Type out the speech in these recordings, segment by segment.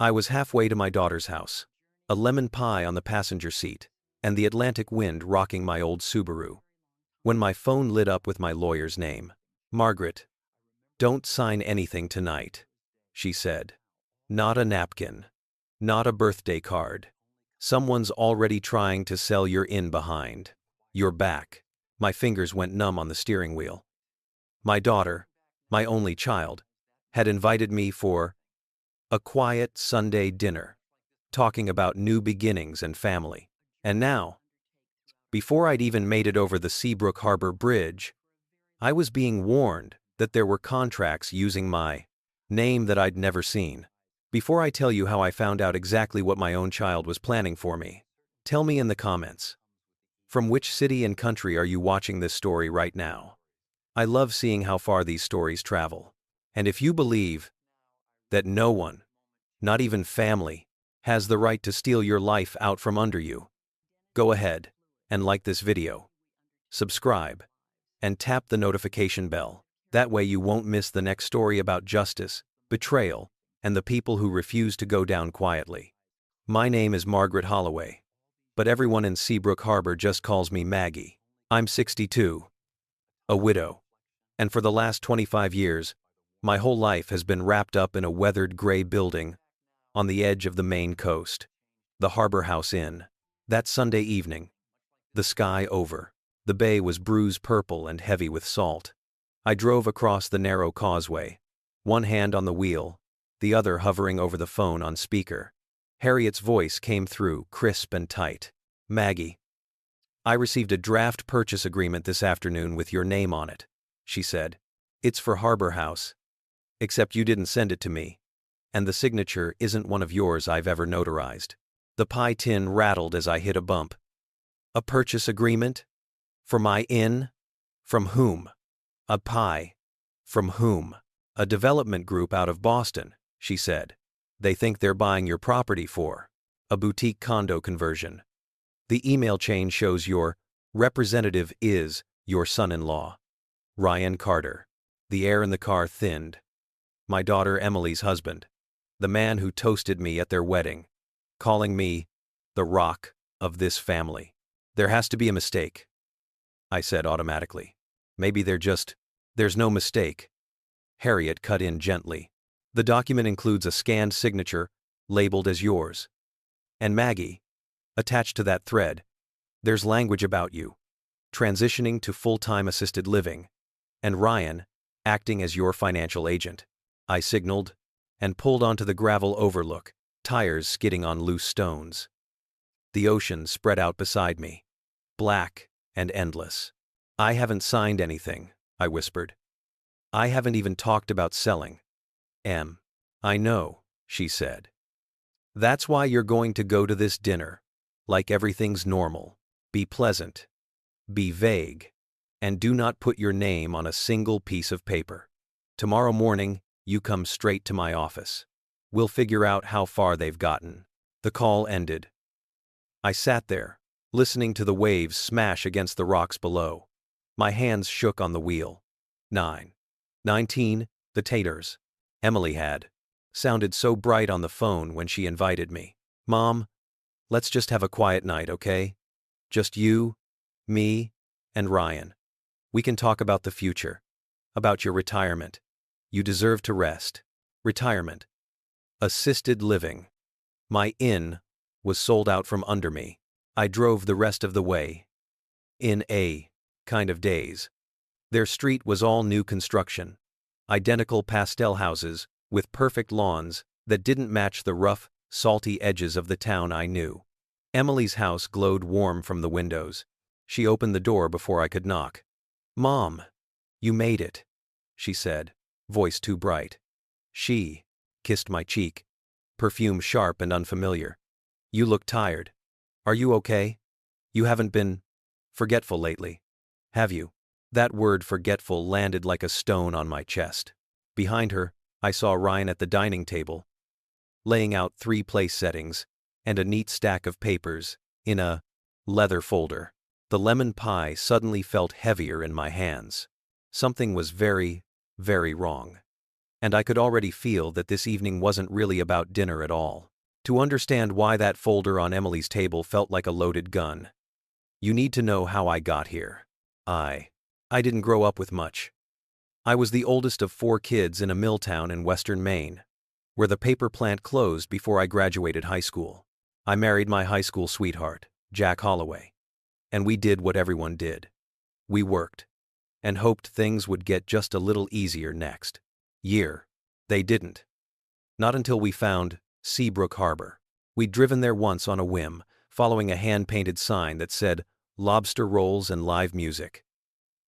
I was halfway to my daughter's house, a lemon pie on the passenger seat, and the Atlantic wind rocking my old Subaru, when my phone lit up with my lawyer's name. Margaret, don't sign anything tonight, she said. Not a napkin. Not a birthday card. Someone's already trying to sell your in behind your back. My fingers went numb on the steering wheel. My daughter, my only child, had invited me for a quiet Sunday dinner, talking about new beginnings and family. And now, before I'd even made it over the Seabrook Harbor Bridge, I was being warned that there were contracts using my name that I'd never seen. Before I tell you how I found out exactly what my own child was planning for me, tell me in the comments. From which city and country are you watching this story right now? I love seeing how far these stories travel. And if you believe that no one, not even family, has the right to steal your life out from under you, go ahead and like this video, subscribe, and tap the notification bell. That way you won't miss the next story about justice, betrayal, and the people who refuse to go down quietly. My name is Margaret Holloway, but everyone in Seabrook Harbor just calls me Maggie. I'm 62, a widow, and for the last 25 years, my whole life has been wrapped up in a weathered gray building on the edge of the Maine coast, the Harbor House Inn. That Sunday evening, the sky over, the bay was bruised purple and heavy with salt. I drove across the narrow causeway, one hand on the wheel, the other hovering over the phone on speaker. Harriet's voice came through, crisp and tight. Maggie, I received a draft purchase agreement this afternoon with your name on it, she said. It's for Harbor House. Except you didn't send it to me, and the signature isn't one of yours I've ever notarized. The pie tin rattled as I hit a bump. A purchase agreement? For my inn? From whom? A pie. From whom? A development group out of Boston, she said. They think they're buying your property for a boutique condo conversion. The email chain shows your representative is your son-in-law, Ryan Carter. The air in the car thinned. My daughter Emily's husband, the man who toasted me at their wedding, calling me the rock of this family. There has to be a mistake, I said automatically. Maybe there's no mistake. Harriet cut in gently. The document includes a scanned signature labeled as yours. And Maggie, attached to that thread, there's language about you, transitioning to full-time assisted living, and Ryan acting as your financial agent. I signaled and pulled onto the gravel overlook, tires skidding on loose stones. The ocean spread out beside me, black and endless. I haven't signed anything, I whispered. I haven't even talked about selling. I know, she said. That's why you're going to go to this dinner, like everything's normal. Be pleasant. Be vague. And do not put your name on a single piece of paper. Tomorrow morning, you come straight to my office. We'll figure out how far they've gotten. The call ended. I sat there, listening to the waves smash against the rocks below. My hands shook on the wheel. 19, the taters. Emily had sounded so bright on the phone when she invited me. Mom, let's just have a quiet night, okay? Just you, me, and Ryan. We can talk about the future, about your retirement. You deserve to rest. Retirement. Assisted living. My inn was sold out from under me. I drove the rest of the way. In a kind of daze. Their street was all new construction. Identical pastel houses with perfect lawns that didn't match the rough, salty edges of the town I knew. Emily's house glowed warm from the windows. She opened the door before I could knock. Mom, you made it, she said, voice too bright. She kissed my cheek, perfume sharp and unfamiliar. You look tired. Are you okay? You haven't been forgetful lately, have you? That word forgetful landed like a stone on my chest. Behind her, I saw Ryan at the dining table, laying out 3 place settings and a neat stack of papers in a leather folder. The lemon pie suddenly felt heavier in my hands. Something was very, very wrong. and I could already feel that this evening wasn't really about dinner at all. To understand why that folder on Emily's table felt like a loaded gun, you need to know how I got here. I didn't grow up with much. I was the oldest of 4 kids in a mill town in western Maine, where the paper plant closed before I graduated high school. I married my high school sweetheart, Jack Holloway, and we did what everyone did. We worked, and hoped things would get just a little easier next year. They didn't. Not until we found Seabrook Harbor. We'd driven there once on a whim, following a hand-painted sign that said, "Lobster rolls and live music."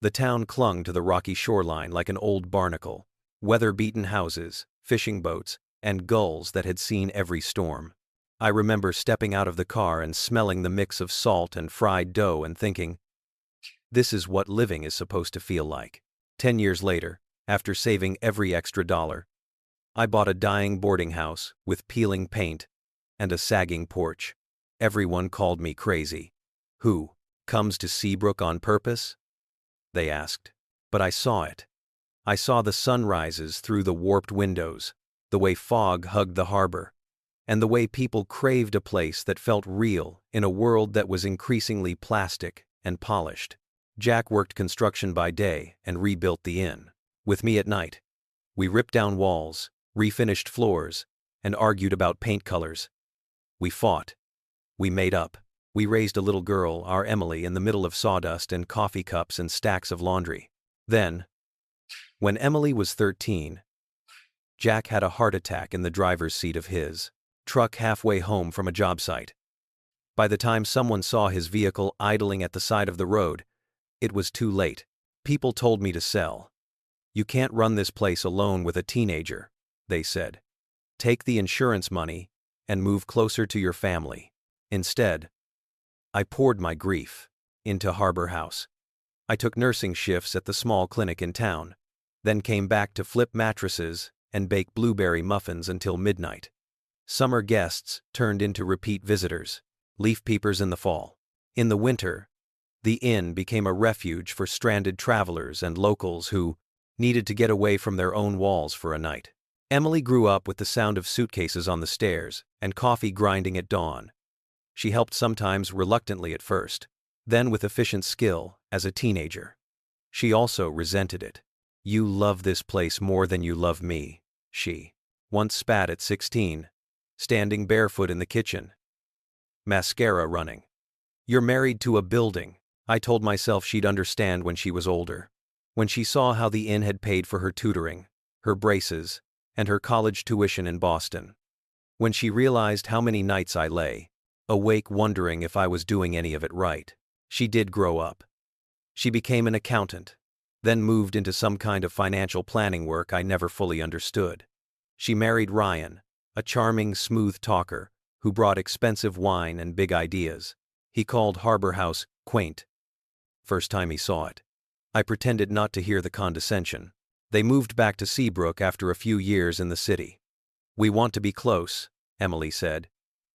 The town clung to the rocky shoreline like an old barnacle, weather-beaten houses, fishing boats, and gulls that had seen every storm. I remember stepping out of the car and smelling the mix of salt and fried dough and thinking, this is what living is supposed to feel like. 10 years later, after saving every extra dollar, I bought a dying boarding house with peeling paint and a sagging porch. Everyone called me crazy. Who comes to Seabrook on purpose? They asked. But I saw it. I saw the sunrises through the warped windows, the way fog hugged the harbor, and the way people craved a place that felt real in a world that was increasingly plastic and polished. Jack worked construction by day and rebuilt the inn. With me at night. We ripped down walls, refinished floors, and argued about paint colors. We fought. We made up. We raised a little girl, our Emily, in the middle of sawdust and coffee cups and stacks of laundry. Then, when Emily was 13, Jack had a heart attack in the driver's seat of his truck halfway home from a job site. By the time someone saw his vehicle idling at the side of the road, it was too late. People told me to sell. You can't run this place alone with a teenager, they said. Take the insurance money and move closer to your family. Instead, I poured my grief into Harbor House. I took nursing shifts at the small clinic in town, then came back to flip mattresses and bake blueberry muffins until midnight. Summer guests turned into repeat visitors, leaf peepers in the fall. In the winter, the inn became a refuge for stranded travelers and locals who needed to get away from their own walls for a night. Emily grew up with the sound of suitcases on the stairs and coffee grinding at dawn. She helped sometimes reluctantly at first, then with efficient skill as a teenager. She also resented it. You love this place more than you love me, she once spat at 16, standing barefoot in the kitchen, mascara running. You're married to a building, I told myself she'd understand when she was older. When she saw how the inn had paid for her tutoring, her braces, and her college tuition in Boston. When she realized how many nights I lay awake wondering if I was doing any of it right. She did grow up. She became an accountant, then moved into some kind of financial planning work I never fully understood. She married Ryan, a charming, smooth talker who brought expensive wine and big ideas. He called Harbor House quaint. First time he saw it, I pretended not to hear the condescension. They moved back to Seabrook after a few years in the city. We want to be close, Emily said.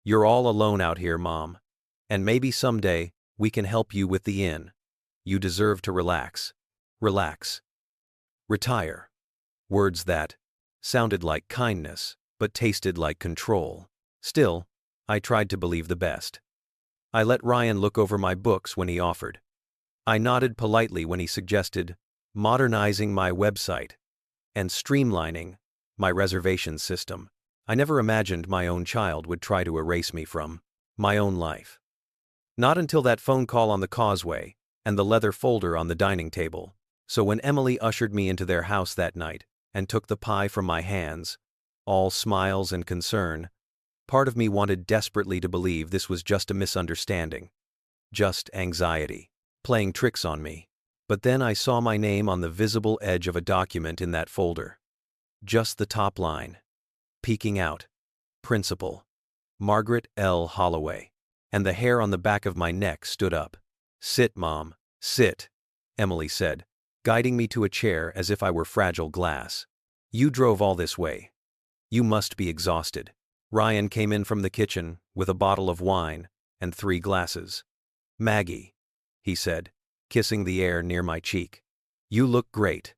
You're all alone out here, Mom. And maybe someday we can help you with the inn. You deserve to relax. Relax. Retire. Words that sounded like kindness, but tasted like control. Still, I tried to believe the best. I let Ryan look over my books when he offered. I nodded politely when he suggested modernizing my website and streamlining my reservation system. I never imagined my own child would try to erase me from my own life. Not until that phone call on the causeway and the leather folder on the dining table. So when Emily ushered me into their house that night and took the pie from my hands, all smiles and concern, part of me wanted desperately to believe this was just a misunderstanding, just anxiety, playing tricks on me. But then I saw my name on the visible edge of a document in that folder. Just the top line. Peeking out. Principal. Margaret L. Holloway. And the hair on the back of my neck stood up. Sit, Mom, sit, Emily said, guiding me to a chair as if I were fragile glass. You drove all this way. You must be exhausted. Ryan came in from the kitchen with a bottle of wine and 3 glasses. Maggie, he said, kissing the air near my cheek. You look great.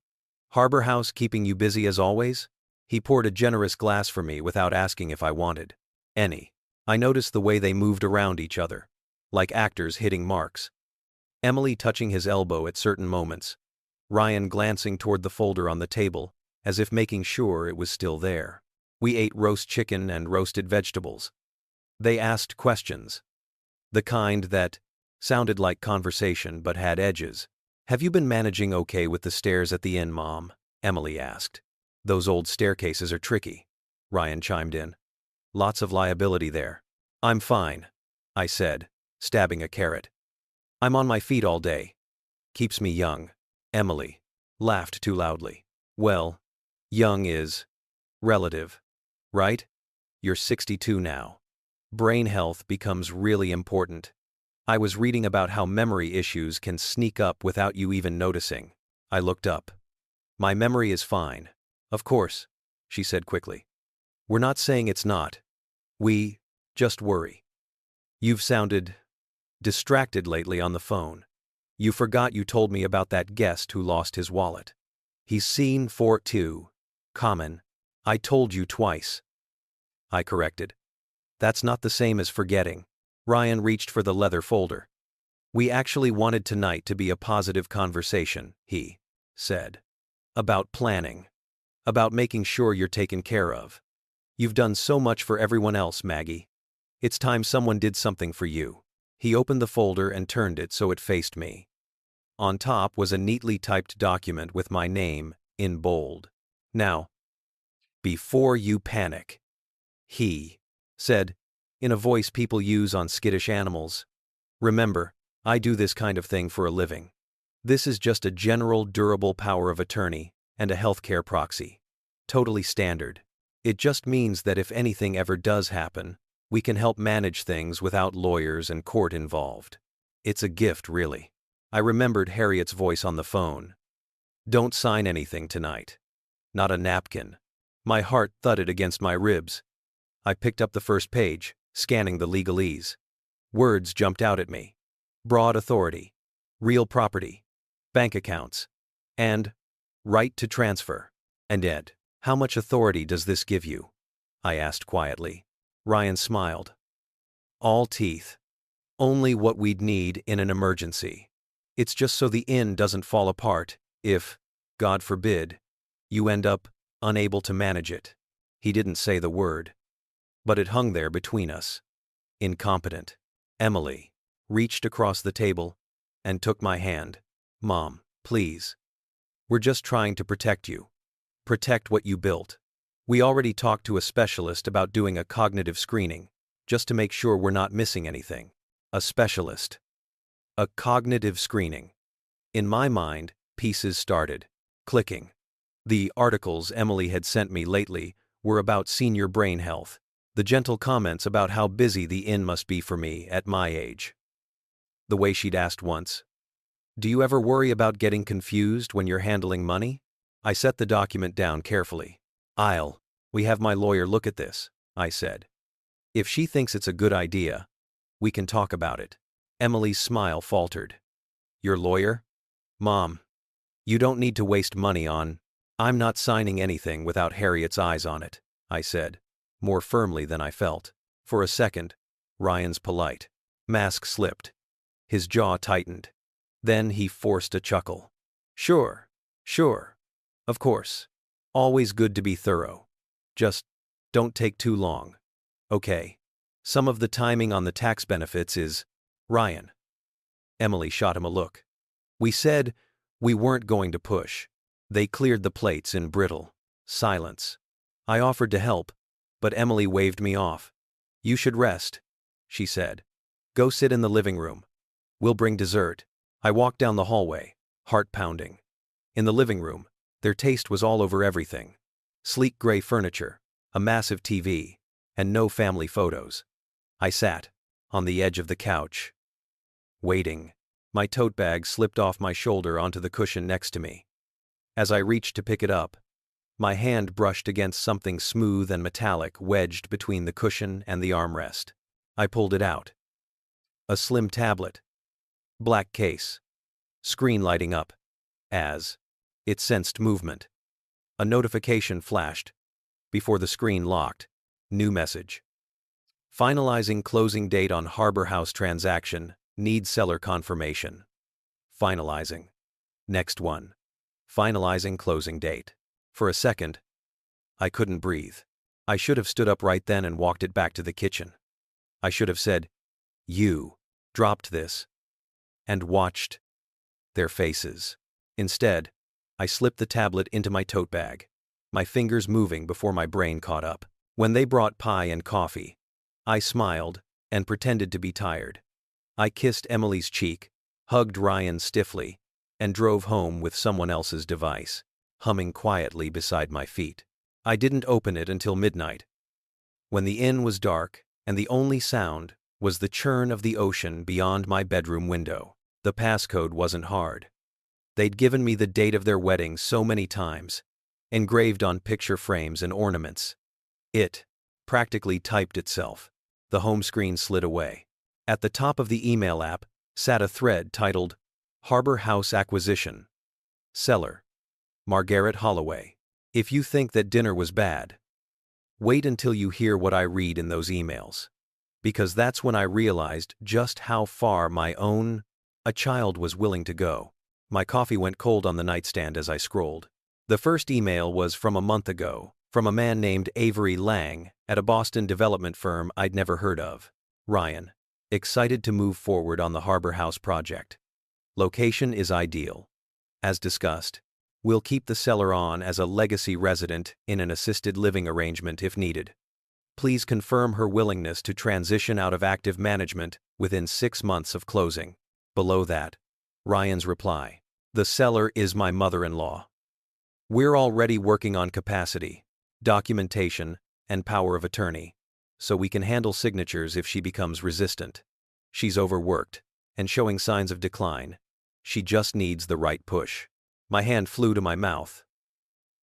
Harbor House keeping you busy as always? He poured a generous glass for me without asking if I wanted any. I noticed the way they moved around each other, like actors hitting marks. Emily touching his elbow at certain moments, Ryan glancing toward the folder on the table, as if making sure it was still there. We ate roast chicken and roasted vegetables. They asked questions. The kind that sounded like conversation but had edges. "Have you been managing okay with the stairs at the inn, Mom?" Emily asked. "Those old staircases are tricky," Ryan chimed in. "Lots of liability there." "I'm fine," I said, stabbing a carrot. "I'm on my feet all day. Keeps me young." Emily laughed too loudly. "Well, young is relative, right? You're 62 now. Brain health becomes really important. I was reading about how memory issues can sneak up without you even noticing." I looked up. "My memory is fine. Of course," she said quickly. "We're not saying it's not. We just worry. You've sounded distracted lately on the phone. You forgot you told me about that guest who lost his wallet. He's seen for too. Common. I told you twice." I corrected. "That's not the same as forgetting." Ryan reached for the leather folder. "We actually wanted tonight to be a positive conversation," he said. "About planning. About making sure you're taken care of. You've done so much for everyone else, Maggie. It's time someone did something for you." He opened the folder and turned it so it faced me. On top was a neatly typed document with my name in bold. "Now, before you panic," he said, in a voice people use on skittish animals, "remember, I do this kind of thing for a living. This is just a general durable power of attorney and a healthcare proxy. Totally standard. It just means that if anything ever does happen, we can help manage things without lawyers and court involved. It's a gift, really." I remembered Harriet's voice on the phone. "Don't sign anything tonight. Not a napkin." My heart thudded against my ribs. I picked up the first page, scanning the legalese. Words jumped out at me. Broad authority. Real property. Bank accounts. And right to transfer. "And Ed, how much authority does this give you?" I asked quietly. Ryan smiled. "All teeth. Only what we'd need in an emergency. It's just so the inn doesn't fall apart if, God forbid, you end up unable to manage it." He didn't say the word, but it hung there between us. Incompetent. Emily reached across the table and took my hand. "Mom, please. We're just trying to protect you. Protect what you built. We already talked to a specialist about doing a cognitive screening, just to make sure we're not missing anything." A specialist. A cognitive screening. In my mind, pieces started clicking. The articles Emily had sent me lately were about senior brain health, the gentle comments about how busy the inn must be for me at my age. The way she'd asked once, "Do you ever worry about getting confused when you're handling money?" I set the document down carefully. We have my lawyer look at this," I said. "If she thinks it's a good idea, we can talk about it." Emily's smile faltered. "Your lawyer?" "Mom, you don't need to waste money on—" "I'm not signing anything without Harriet's eyes on it," I said, more firmly than I felt. For a second, Ryan's polite mask slipped. His jaw tightened. Then he forced a chuckle. Sure. Of course. Always good to be thorough. Just don't take too long. Okay. Some of the timing on the tax benefits is, Ryan." Emily shot him a look. "We said we weren't going to push." They cleared the plates in brittle silence. I offered to help, but Emily waved me off. "You should rest," she said. "Go sit in the living room. We'll bring dessert." I walked down the hallway, heart pounding. In the living room, their taste was all over everything. Sleek gray furniture, a massive TV, and no family photos. I sat on the edge of the couch, waiting. My tote bag slipped off my shoulder onto the cushion next to me. As I reached to pick it up, my hand brushed against something smooth and metallic wedged between the cushion and the armrest. I pulled it out. A slim tablet. Black case. Screen lighting up. As it sensed movement. A notification flashed. Before the screen locked, new message. Finalizing closing date on Harbor House transaction, need seller confirmation. Finalizing. Next one. Finalizing closing date. For a second, I couldn't breathe. I should have stood up right then and walked it back to the kitchen. I should have said, "You," dropped this, and watched their faces. Instead, I slipped the tablet into my tote bag, my fingers moving before my brain caught up. When they brought pie and coffee, I smiled and pretended to be tired. I kissed Emily's cheek, hugged Ryan stiffly, and drove home with someone else's device, humming quietly beside my feet. I didn't open it until midnight, when the inn was dark and the only sound was the churn of the ocean beyond my bedroom window. The passcode wasn't hard. They'd given me the date of their wedding so many times, engraved on picture frames and ornaments. It practically typed itself. The home screen slid away. At the top of the email app sat a thread titled, Harbor House Acquisition. Seller. Margaret Holloway. If you think that dinner was bad, wait until you hear what I read in those emails. Because that's when I realized just how far a child was willing to go. My coffee went cold on the nightstand as I scrolled. The first email was from a month ago, from a man named Avery Lang at a Boston development firm I'd never heard of. Ryan. Excited to move forward on the Harbor House project. Location is ideal. As discussed, we'll keep the seller on as a legacy resident in an assisted living arrangement if needed. Please confirm her willingness to transition out of active management within 6 months of closing. Below that, Ryan's reply. The seller is my mother-in-law. We're already working on capacity, documentation, and power of attorney, so we can handle signatures if she becomes resistant. She's overworked and showing signs of decline. She just needs the right push. My hand flew to my mouth.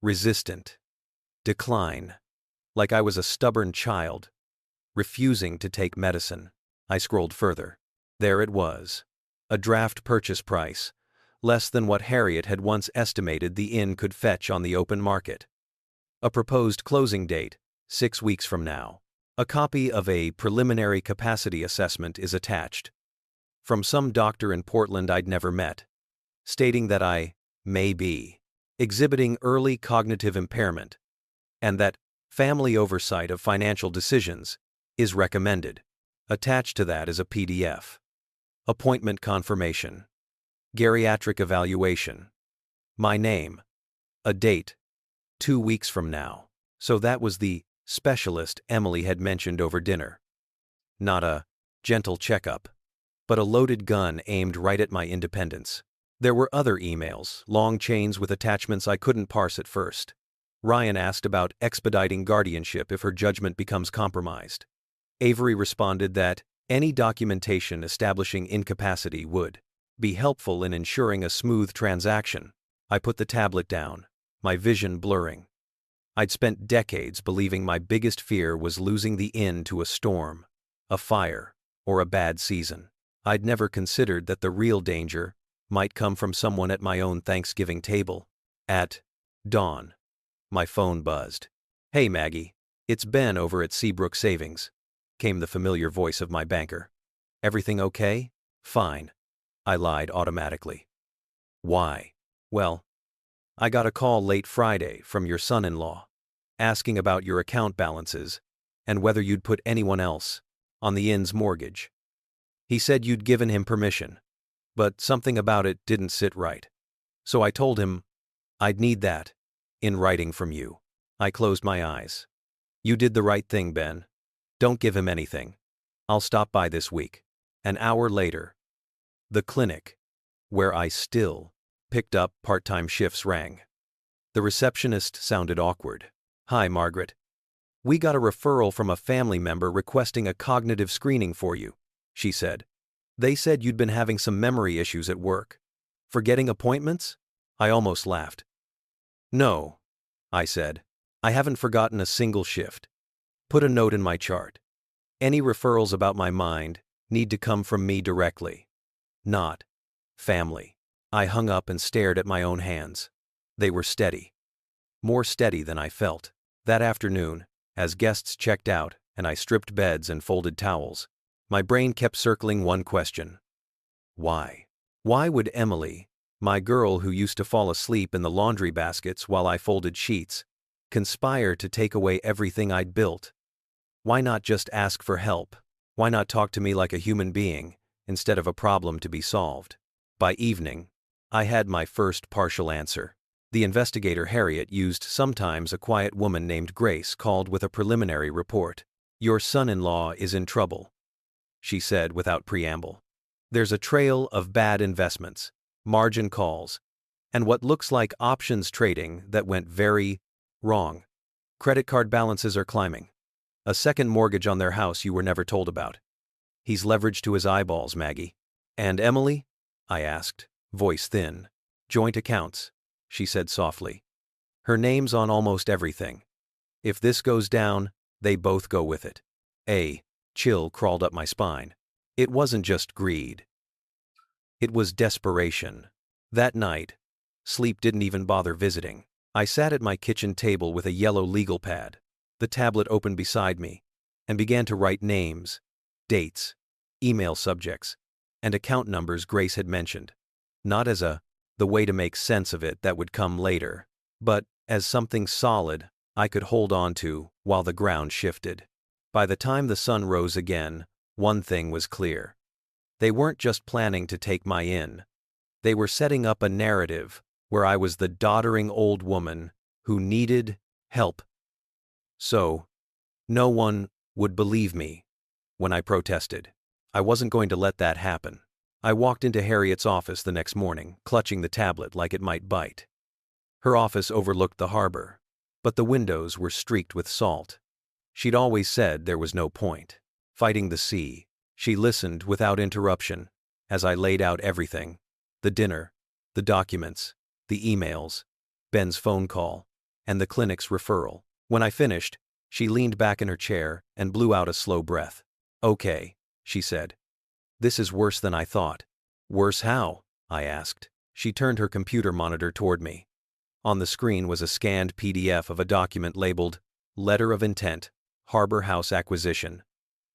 Resistant. Decline. Like I was a stubborn child, refusing to take medicine. I scrolled further. There it was. A draft purchase price, less than what Harriet had once estimated the inn could fetch on the open market. A proposed closing date, 6 weeks from now. A copy of a preliminary capacity assessment is attached. From some doctor in Portland I'd never met, stating that I may be exhibiting early cognitive impairment, and that family oversight of financial decisions is recommended. Attached to that is a PDF. Appointment confirmation. Geriatric evaluation. My name. A date. 2 weeks from now. So that was the specialist Emily had mentioned over dinner. Not a gentle checkup, but a loaded gun aimed right at my independence. There were other emails, long chains with attachments I couldn't parse at first. Ryan asked about expediting guardianship if her judgment becomes compromised. Avery responded that any documentation establishing incapacity would be helpful in ensuring a smooth transaction. I put the tablet down, my vision blurring. I'd spent decades believing my biggest fear was losing the inn to a storm, a fire, or a bad season. I'd never considered that the real danger might come from someone at my own Thanksgiving table. At dawn, my phone buzzed. Hey Maggie, it's Ben over at Seabrook Savings, came the familiar voice of my banker. Everything okay? Fine. I lied automatically. Why? Well, I got a call late Friday from your son-in-law, asking about your account balances and whether you'd put anyone else on the inn's mortgage. He said you'd given him permission, but something about it didn't sit right. So I told him I'd need that in writing from you. I closed my eyes. You did the right thing, Ben. Don't give him anything. I'll stop by this week. An hour later, the clinic, where I still picked up part-time shifts, rang. The receptionist sounded awkward. Hi, Margaret. We got a referral from a family member requesting a cognitive screening for you, she said. They said you'd been having some memory issues at work. Forgetting appointments? I almost laughed. No, I said. I haven't forgotten a single shift. Put a note in my chart. Any referrals about my mind need to come from me directly, not family. I hung up and stared at my own hands. They were steady. More steady than I felt. That afternoon, as guests checked out and I stripped beds and folded towels, my brain kept circling one question. Why? Why would Emily, my girl who used to fall asleep in the laundry baskets while I folded sheets, conspire to take away everything I'd built? Why not just ask for help? Why not talk to me like a human being, instead of a problem to be solved? By evening, I had my first partial answer. The investigator Harriet used sometimes a quiet woman named Grace called with a preliminary report. "Your son-in-law is in trouble," she said without preamble. "There's a trail of bad investments, margin calls, and what looks like options trading that went very wrong. Credit card balances are climbing. A second mortgage on their house you were never told about. He's leveraged to his eyeballs, Maggie." "And Emily?" I asked, voice thin. "Joint accounts," she said softly. "Her name's on almost everything. If this goes down, they both go with it." A chill crawled up my spine. It wasn't just greed. It was desperation. That night, sleep didn't even bother visiting. I sat at my kitchen table with a yellow legal pad, the tablet open beside me, and began to write names, dates, email subjects, and account numbers Grace had mentioned. Not as the way to make sense of it that would come later, but as something solid I could hold on to while the ground shifted. By the time the sun rose again, one thing was clear. They weren't just planning to take my inn. They were setting up a narrative where I was the doddering old woman who needed help. So, no one would believe me when I protested. I wasn't going to let that happen. I walked into Harriet's office the next morning, clutching the tablet like it might bite. Her office overlooked the harbor, but the windows were streaked with salt. She'd always said there was no point fighting the sea. She listened without interruption as I laid out everything: the dinner, the documents, the emails, Ben's phone call, and the clinic's referral. When I finished, she leaned back in her chair and blew out a slow breath. "Okay," she said. "This is worse than I thought." "Worse how?" I asked. She turned her computer monitor toward me. On the screen was a scanned PDF of a document labeled Letter of Intent, Harbor House Acquisition.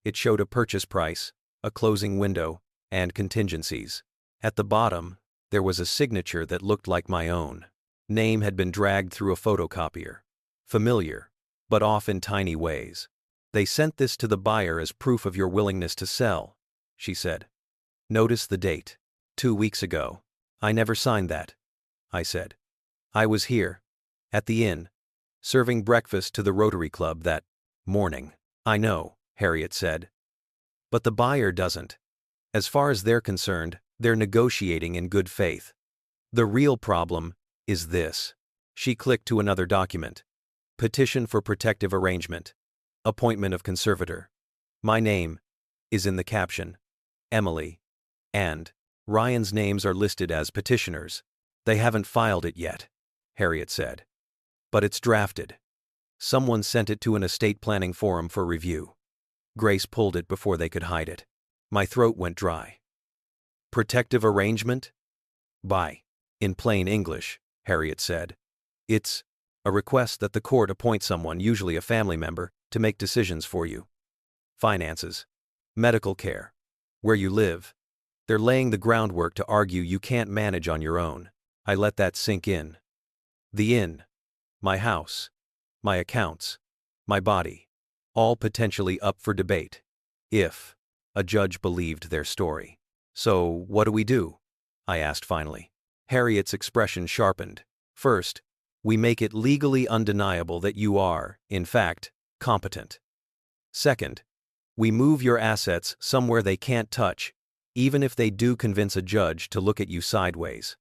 It showed a purchase price, a closing window, and contingencies. At the bottom, there was a signature that looked like my own. Name had been dragged through a photocopier. Familiar, but off in tiny ways. "They sent this to the buyer as proof of your willingness to sell," she said. "Notice the date. 2 weeks ago." "I never signed that," I said. "I was here, at the inn, serving breakfast to the Rotary Club that morning." "I know," Harriet said. "But the buyer doesn't. As far as they're concerned, they're negotiating in good faith. The real problem is this." She clicked to another document. Petition for protective arrangement. Appointment of conservator. My name is in the caption. Emily and Ryan's names are listed as petitioners. "They haven't filed it yet," Harriet said. "But it's drafted. Someone sent it to an estate planning forum for review." Grace pulled it before they could hide it. My throat went dry. "Protective arrangement?" In plain English," Harriet said. "It's a request that the court appoint someone, usually a family member, to make decisions for you. Finances, medical care, where you live. They're laying the groundwork to argue you can't manage on your own." I let that sink in. The inn, my house, my accounts, my body, all potentially up for debate, if a judge believed their story. "So, what do we do?" I asked finally. Harriet's expression sharpened. "First, we make it legally undeniable that you are, in fact, competent. Second, we move your assets somewhere they can't touch, even if they do convince a judge to look at you sideways.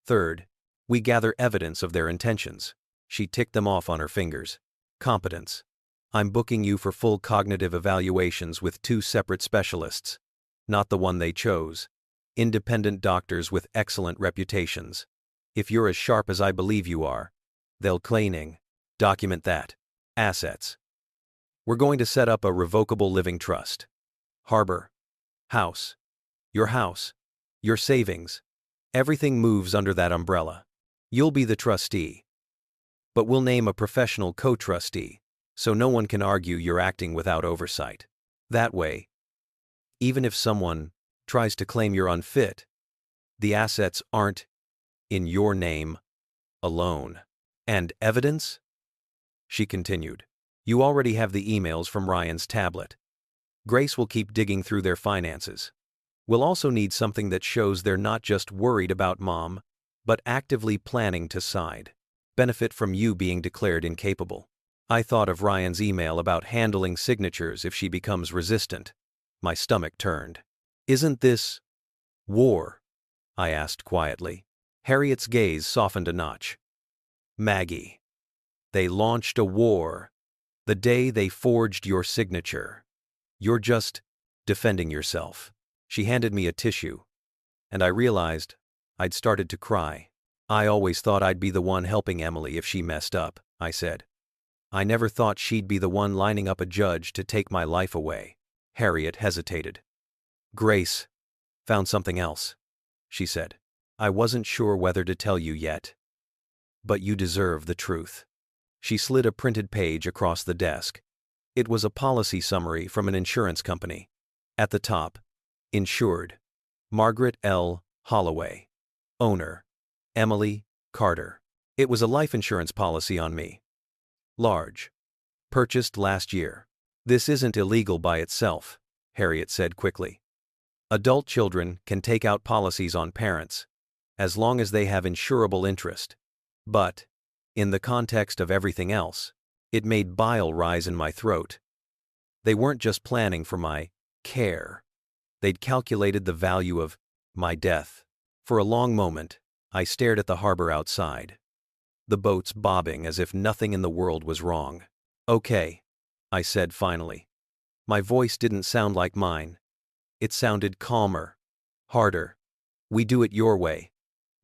Third, we gather evidence of their intentions." She ticked them off on her fingers. "Competence. I'm booking you for full cognitive evaluations with 2 separate specialists. Not the one they chose. Independent doctors with excellent reputations. If you're as sharp as I believe you are, they'll cleaning. Document that. Assets. We're going to set up a revocable living trust. Harbor. House. Your savings. Everything moves under that umbrella. You'll be the trustee. But we'll name a professional co-trustee, so no one can argue you're acting without oversight. That way, even if someone tries to claim you're unfit, the assets aren't in your name alone. And evidence? She continued. You already have the emails from Ryan's tablet. Grace will keep digging through their finances. We'll also need something that shows they're not just worried about Mom, but actively planning to benefit from you being declared incapable. I thought of Ryan's email about handling signatures if she becomes resistant. My stomach turned. Isn't this war? I asked quietly. Harriet's gaze softened a notch. Maggie. They launched a war the day they forged your signature. You're just defending yourself. She handed me a tissue, and I realized I'd started to cry. I always thought I'd be the one helping Emily if she messed up, I said. I never thought she'd be the one lining up a judge to take my life away. Harriet hesitated. Grace found something else, she said. I wasn't sure whether to tell you yet. But you deserve the truth. She slid a printed page across the desk. It was a policy summary from an insurance company. At the top, insured, Margaret L. Holloway. Owner, Emily Carter. It was a life insurance policy on me. Large. Purchased last year. This isn't illegal by itself, Harriet said quickly. Adult children can take out policies on parents, as long as they have insurable interest. But, in the context of everything else, it made bile rise in my throat. They weren't just planning for my care. They'd calculated the value of my death. For a long moment, I stared at the harbor outside. The boats bobbing as if nothing in the world was wrong. Okay, I said finally. My voice didn't sound like mine. It sounded calmer, harder. We do it your way.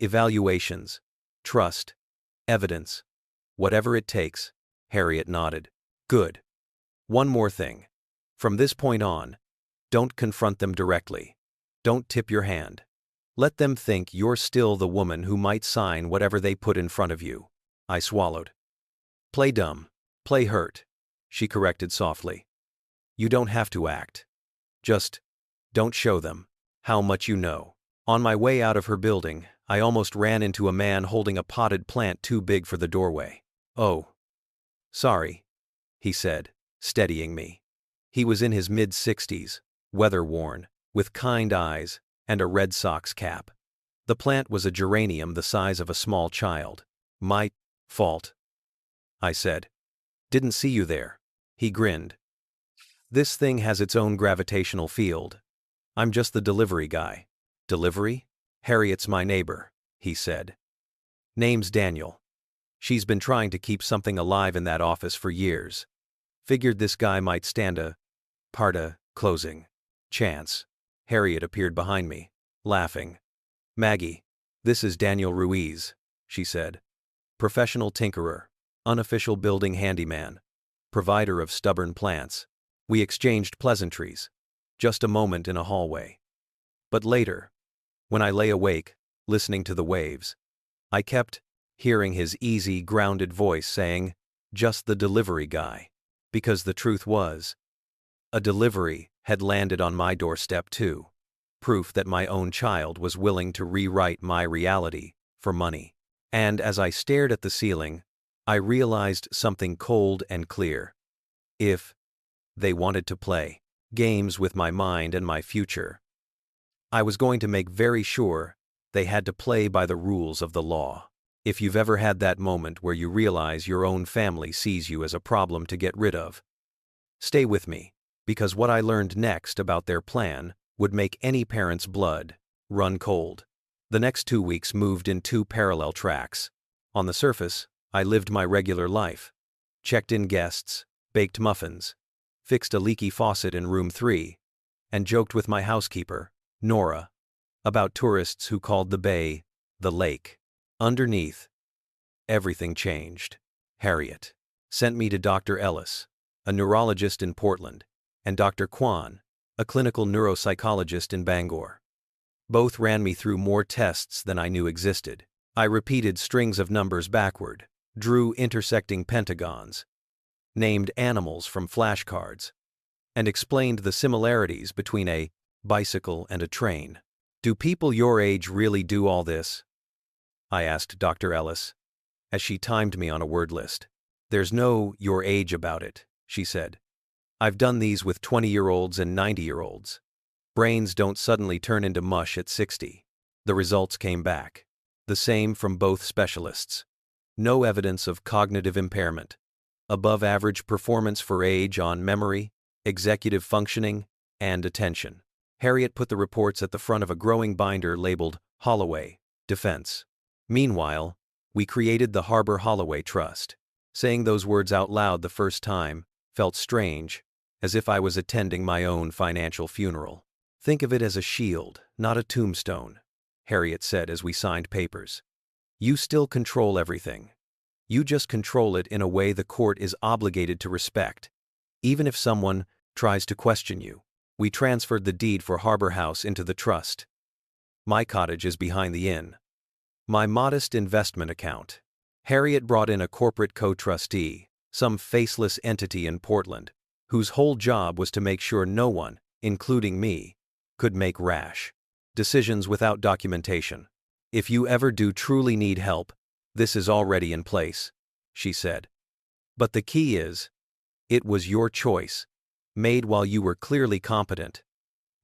Evaluations, trust, evidence. Whatever it takes. Harriet nodded. Good. One more thing. From this point on, don't confront them directly. Don't tip your hand. Let them think you're still the woman who might sign whatever they put in front of you. I swallowed. Play dumb. Play hurt, she corrected softly. You don't have to act. Just don't show them how much you know. On my way out of her building, I almost ran into a man holding a potted plant too big for the doorway. Oh. Sorry, he said, steadying me. He was in his mid-60s, weather-worn, with kind eyes and a Red Sox cap. The plant was a geranium the size of a small child. My fault, I said. Didn't see you there. He grinned. This thing has its own gravitational field. I'm just the delivery guy. Delivery? Harriet's my neighbor, he said. Name's Daniel. She's been trying to keep something alive in that office for years. Figured this guy might stand a closing chance. Harriet appeared behind me, laughing. Maggie, this is Daniel Ruiz, she said. Professional tinkerer, unofficial building handyman, provider of stubborn plants. We exchanged pleasantries. Just a moment in a hallway. But later, when I lay awake, listening to the waves, I kept hearing his easy, grounded voice saying, just the delivery guy. Because the truth was, a delivery had landed on my doorstep too. Proof that my own child was willing to rewrite my reality for money. And as I stared at the ceiling, I realized something cold and clear. If they wanted to play games with my mind and my future, I was going to make very sure they had to play by the rules of the law. If you've ever had that moment where you realize your own family sees you as a problem to get rid of, stay with me, because what I learned next about their plan would make any parent's blood run cold. The next 2 weeks moved in 2 parallel tracks. On the surface, I lived my regular life. Checked in guests, baked muffins, fixed a leaky faucet in room 3, and joked with my housekeeper, Nora, about tourists who called the bay the lake. Underneath, everything changed. Harriet sent me to Dr. Ellis, a neurologist in Portland, and Dr. Kwan, a clinical neuropsychologist in Bangor. Both ran me through more tests than I knew existed. I repeated strings of numbers backward, drew intersecting pentagons, named animals from flashcards, and explained the similarities between a bicycle and a train. "Do people your age really do all this?" I asked Dr. Ellis, as she timed me on a word list. "There's no your age about it," she said. "I've done these with 20-year-olds and 90-year-olds. Brains don't suddenly turn into mush at 60. The results came back. The same from both specialists. No evidence of cognitive impairment. Above average performance for age on memory, executive functioning, and attention." Harriet put the reports at the front of a growing binder labeled Holloway Defense. Meanwhile, we created the Harbor Holloway Trust. Saying those words out loud the first time felt strange, as if I was attending my own financial funeral. "Think of it as a shield, not a tombstone," Harriet said as we signed papers. "You still control everything. You just control it in a way the court is obligated to respect, even if someone tries to question you." We transferred the deed for Harbor House into the trust. My cottage is behind the inn. My modest investment account. Harriet brought in a corporate co-trustee, some faceless entity in Portland, whose whole job was to make sure no one, including me, could make rash decisions without documentation. "If you ever do truly need help, this is already in place," she said. "But the key is, it was your choice, made while you were clearly competent.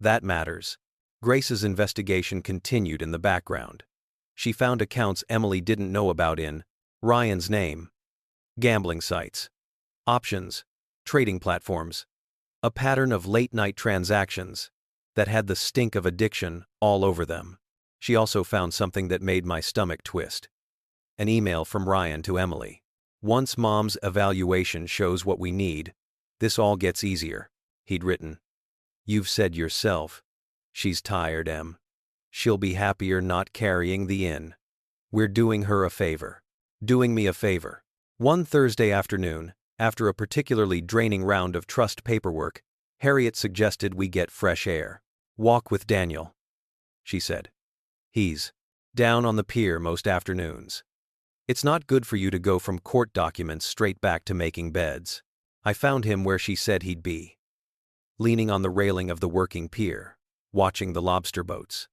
That matters." Grace's investigation continued in the background. She found accounts Emily didn't know about in Ryan's name, gambling sites, options, trading platforms, a pattern of late-night transactions that had the stink of addiction all over them. She also found something that made my stomach twist. An email from Ryan to Emily. "Once Mom's evaluation shows what we need, this all gets easier," he'd written. "You've said yourself, she's tired, Em. She'll be happier not carrying the inn. We're doing her a favor. Doing me a favor." One Thursday afternoon, after a particularly draining round of trust paperwork, Harriet suggested we get fresh air. "Walk with Daniel," she said. "He's down on the pier most afternoons. It's not good for you to go from court documents straight back to making beds." I found him where she said he'd be, leaning on the railing of the working pier, watching the lobster boats.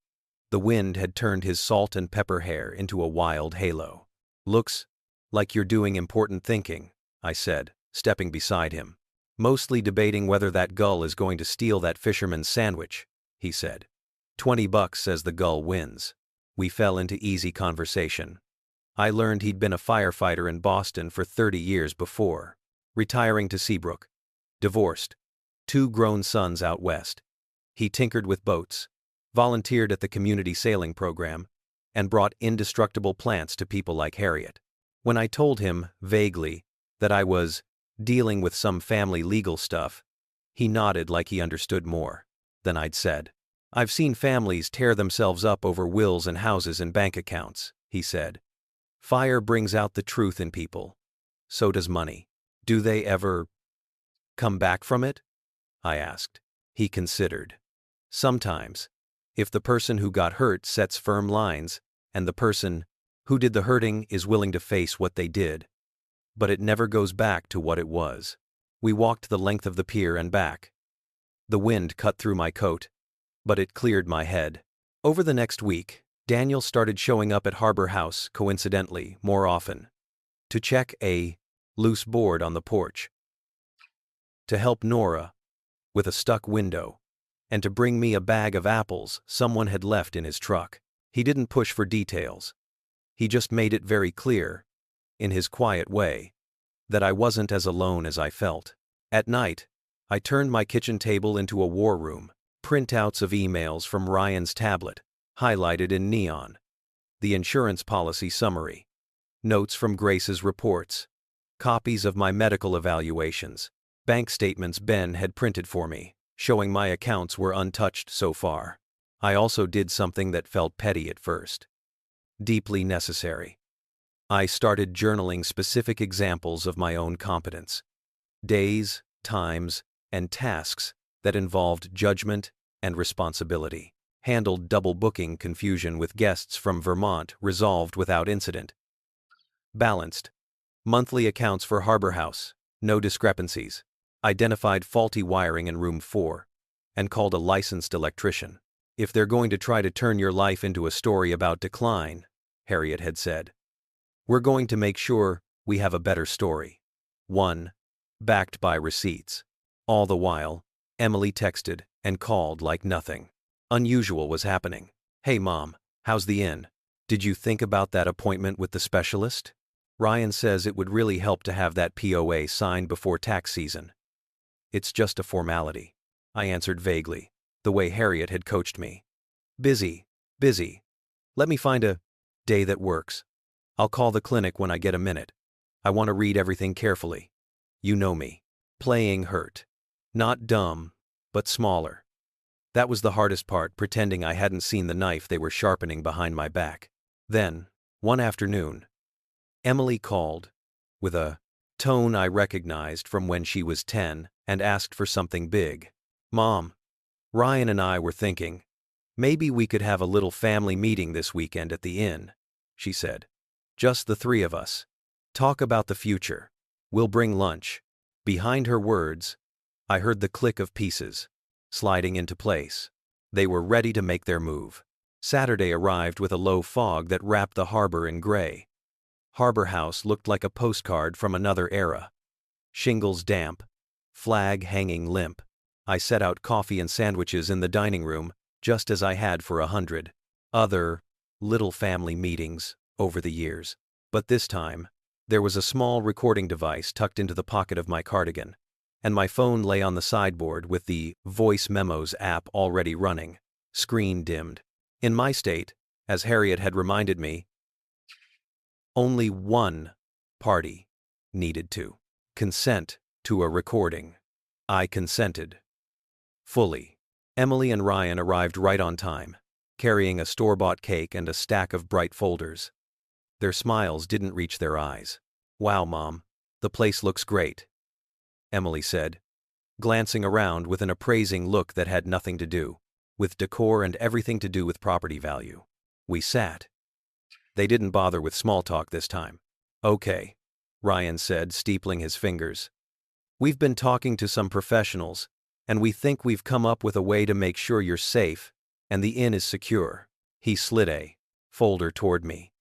The wind had turned his salt and pepper hair into a wild halo. "Looks like you're doing important thinking," I said, stepping beside him. "Mostly debating whether that gull is going to steal that fisherman's sandwich," he said. $20 says the gull wins." We fell into easy conversation. I learned he'd been a firefighter in Boston for 30 years before, retiring to Seabrook. Divorced. 2 grown sons out west. He tinkered with boats, volunteered at the community sailing program, and brought indestructible plants to people like Harriet. When I told him, vaguely, that I was dealing with some family legal stuff, he nodded like he understood more than I'd said. "I've seen families tear themselves up over wills and houses and bank accounts," he said. "Fire brings out the truth in people. So does money. Do they ever come back from it?" I asked. He considered. "Sometimes, if the person who got hurt sets firm lines, and the person who did the hurting is willing to face what they did. But it never goes back to what it was." We walked the length of the pier and back. The wind cut through my coat, but it cleared my head. Over the next week, Daniel started showing up at Harbor House, coincidentally, more often. To check a loose board on the porch, to help Nora with a stuck window, and to bring me a bag of apples someone had left in his truck. He didn't push for details. He just made it very clear, in his quiet way, that I wasn't as alone as I felt. At night, I turned my kitchen table into a war room. Printouts of emails from Ryan's tablet, highlighted in neon. The insurance policy summary. Notes from Grace's reports. Copies of my medical evaluations. Bank statements Ben had printed for me, showing my accounts were untouched so far. I also did something that felt petty at first. Deeply necessary. I started journaling specific examples of my own competence. Days, times, and tasks that involved judgment and responsibility. Handled double booking confusion with guests from Vermont resolved without incident. Balanced Monthly accounts for Harbor House. No discrepancies. Identified faulty wiring in room 4. And called a licensed electrician. If they're going to try to turn your life into a story about decline, Harriet had said, we're going to make sure we have a better story. One, backed by receipts. All the while, Emily texted and called like nothing unusual was happening. Hey Mom, how's the inn? Did you think about that appointment with the specialist? Ryan says it would really help to have that POA signed before tax season. It's just a formality, I answered vaguely, the way Harriet had coached me. Busy. Let me find a day that works. I'll call the clinic when I get a minute. I want to read everything carefully. You know me. Playing hurt. Not dumb, but smaller. That was the hardest part, pretending I hadn't seen the knife they were sharpening behind my back. Then, one afternoon, Emily called, with a tone I recognized from when she was 10, and asked for something big. Mom, Ryan and I were thinking, maybe we could have a little family meeting this weekend at the inn, she said. Just the 3 of us. Talk about the future. We'll bring lunch. Behind her words, I heard the click of pieces sliding into place. They were ready to make their move. Saturday arrived with a low fog that wrapped the harbor in gray. Harbor House looked like a postcard from another era. Shingles damp, flag hanging limp. I set out coffee and sandwiches in the dining room, just as I had for 100 other little family meetings over the years. But this time, there was a small recording device tucked into the pocket of my cardigan, and my phone lay on the sideboard with the Voice Memos app already running, screen dimmed. In my state, as Harriet had reminded me, only one party needed to consent to a recording. I consented. Fully. Emily and Ryan arrived right on time, carrying a store-bought cake and a stack of bright folders. Their smiles didn't reach their eyes. Wow, Mom, the place looks great, Emily said, glancing around with an appraising look that had nothing to do with decor and everything to do with property value. We sat. They didn't bother with small talk this time. Okay, Ryan said, steepling his fingers. We've been talking to some professionals, and we think we've come up with a way to make sure you're safe and the inn is secure. He slid a folder toward me.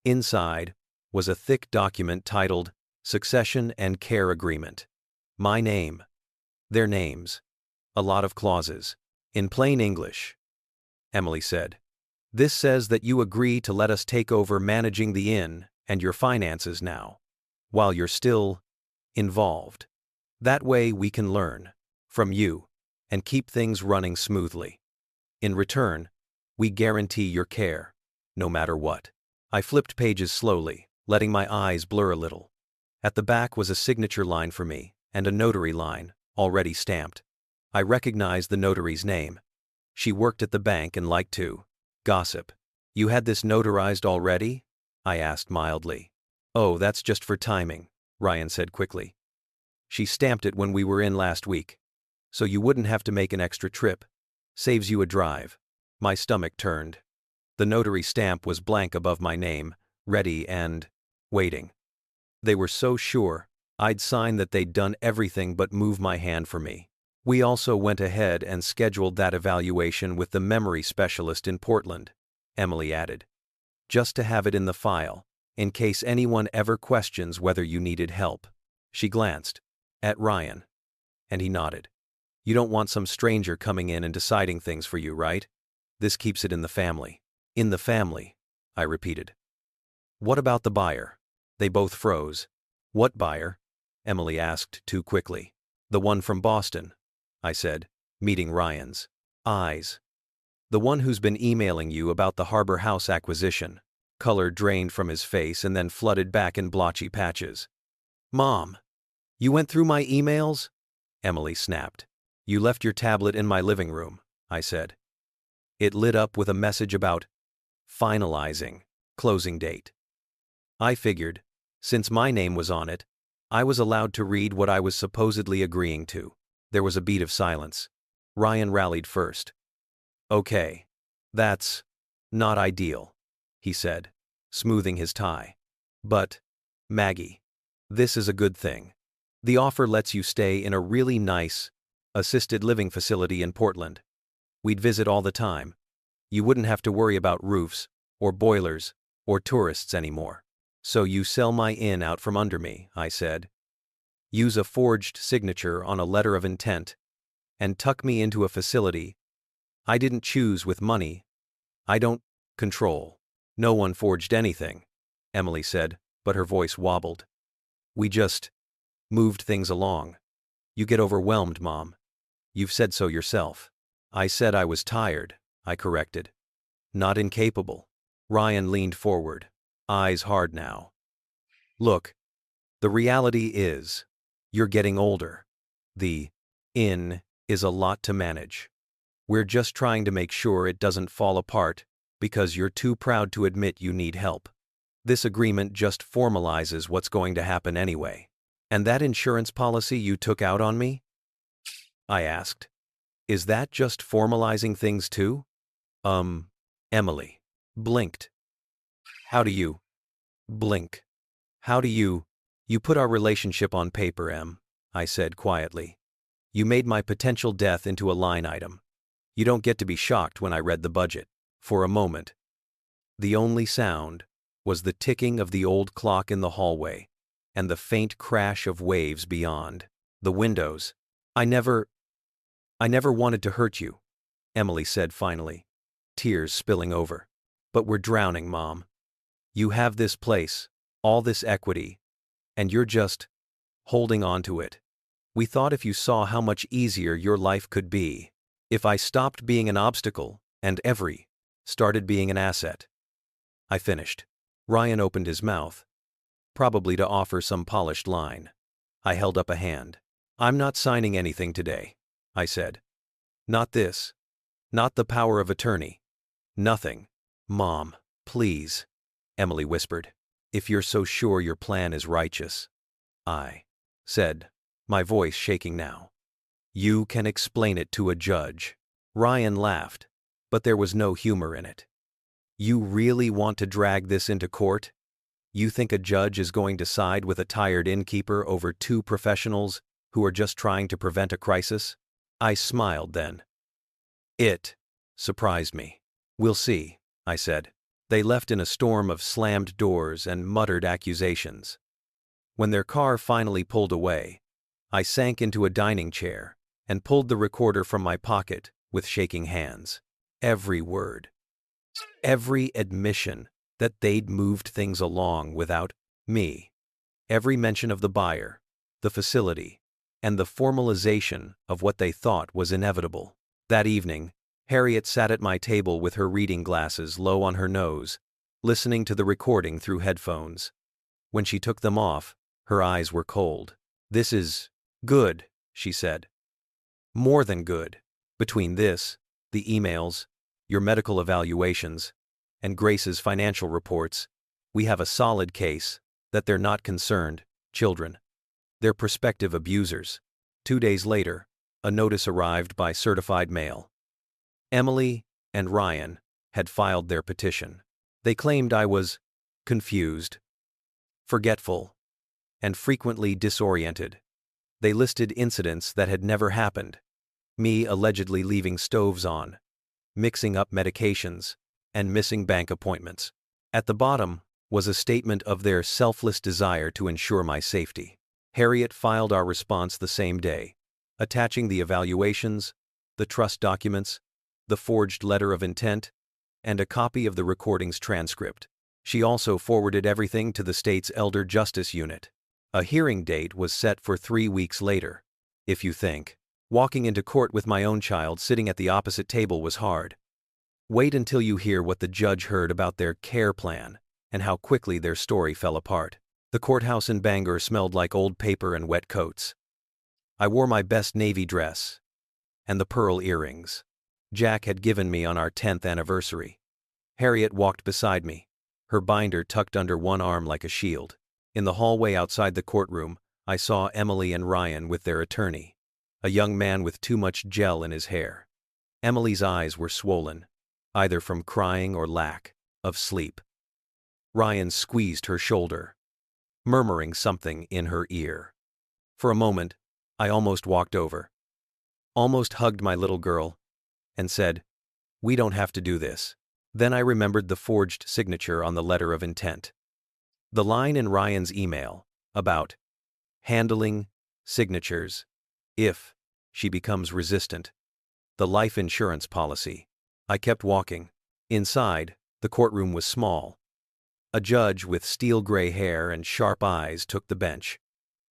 Inside was a thick document titled Succession and Care Agreement. My name. Their names. A lot of clauses. In plain English, Emily said. This says that you agree to let us take over managing the inn and your finances now, while you're still involved. That way we can learn from you and keep things running smoothly. In return, we guarantee your care, no matter what. I flipped pages slowly, letting my eyes blur a little. At the back was a signature line for me, and a notary line, already stamped. I recognized the notary's name. She worked at the bank and liked to gossip. You had this notarized already? I asked mildly. Oh, that's just for timing, Ryan said quickly. She stamped it when we were in last week. So you wouldn't have to make an extra trip. Saves you a drive. My stomach turned. The notary stamp was blank above my name, ready and waiting. They were so sure I'd sign that they'd done everything but move my hand for me. We also went ahead and scheduled that evaluation with the memory specialist in Portland, Emily added. Just to have it in the file, in case anyone ever questions whether you needed help. She glanced at Ryan, and he nodded. You don't want some stranger coming in and deciding things for you, right? This keeps it in the family. In the family, I repeated. What about the buyer? They both froze. What buyer? Emily asked too quickly. The one from Boston, I said, meeting Ryan's eyes. The one who's been emailing you about the Harbor House acquisition. Color drained from his face and then flooded back in blotchy patches. Mom, you went through my emails? Emily snapped. You left your tablet in my living room, I said. It lit up with a message about finalizing, closing date. I figured, since my name was on it, I was allowed to read what I was supposedly agreeing to. There was a beat of silence. Ryan rallied first. Okay. That's not ideal, he said, smoothing his tie. But, Maggie, This is a good thing. The offer lets you stay in a really nice, assisted living facility in Portland. We'd visit all the time. You wouldn't have to worry about roofs, or boilers, or tourists anymore. So you sell my inn out from under me, I said. Use a forged signature on a letter of intent, and tuck me into a facility I didn't choose with money I don't control. No one forged anything, Emily said, but her voice wobbled. We just moved things along. You get overwhelmed, Mom. You've said so yourself. I said I was tired, I corrected. Not incapable. Ryan leaned forward, eyes hard now. Look, the reality is, you're getting older. The inn is a lot to manage. We're just trying to make sure it doesn't fall apart because you're too proud to admit you need help. This agreement just formalizes what's going to happen anyway. And that insurance policy you took out on me? I asked. Is that just formalizing things too? Emily blinked. How do you blink? How do you put our relationship on paper, Em, I said quietly. You made my potential death into a line item. You don't get to be shocked when I read the budget. For a moment, the only sound was the ticking of the old clock in the hallway and the faint crash of waves beyond the windows. I never wanted to hurt you, Emily said finally, tears spilling over. But we're drowning, Mom. You have this place, all this equity, and you're just holding on to it. We thought if you saw how much easier your life could be, if I stopped being an obstacle and started being an asset. I finished. Ryan opened his mouth, probably to offer some polished line. I held up a hand. I'm not signing anything today, I said. Not this. Not the power of attorney. Nothing. Mom, please, Emily whispered. If you're so sure your plan is righteous, I said, my voice shaking now. You can explain it to a judge. Ryan laughed, but there was no humor in it. You really want to drag this into court? You think a judge is going to side with a tired innkeeper over two professionals who are just trying to prevent a crisis? I smiled then. It surprised me. We'll see, I said. They left in a storm of slammed doors and muttered accusations. When their car finally pulled away, I sank into a dining chair and pulled the recorder from my pocket with shaking hands. Every word, every admission that they'd moved things along without me, every mention of the buyer, the facility, and the formalization of what they thought was inevitable. That evening, Harriet sat at my table with her reading glasses low on her nose, listening to the recording through headphones. When she took them off, her eyes were cold. This is good, she said. More than good. Between this, the emails, your medical evaluations, and Grace's financial reports, we have a solid case that they're not concerned children. They're prospective abusers. 2 days later, a notice arrived by certified mail. Emily and Ryan had filed their petition. They claimed I was confused, forgetful, and frequently disoriented. They listed incidents that had never happened. Me allegedly leaving stoves on, mixing up medications, and missing bank appointments. At the bottom was a statement of their selfless desire to ensure my safety. Harriet filed our response the same day, attaching the evaluations, the trust documents, the forged letter of intent, and a copy of the recording's transcript. She also forwarded everything to the state's Elder Justice Unit. A hearing date was set for 3 weeks later. If you think walking into court with my own child sitting at the opposite table was hard, wait until you hear what the judge heard about their care plan and how quickly their story fell apart. The courthouse in Bangor smelled like old paper and wet coats. I wore my best navy dress and the pearl earrings Jack had given me on our 10th anniversary. Harriet walked beside me, her binder tucked under one arm like a shield. In the hallway outside the courtroom, I saw Emily and Ryan with their attorney, a young man with too much gel in his hair. Emily's eyes were swollen, either from crying or lack of sleep. Ryan squeezed her shoulder. murmuring something in her ear. For a moment, I almost walked over, almost hugged my little girl, and said, "We don't have to do this." Then I remembered the forged signature on the letter of intent. The line in Ryan's email about handling signatures if she becomes resistant. The life insurance policy. I kept walking. Inside, the courtroom was small. A judge with steel gray hair and sharp eyes took the bench.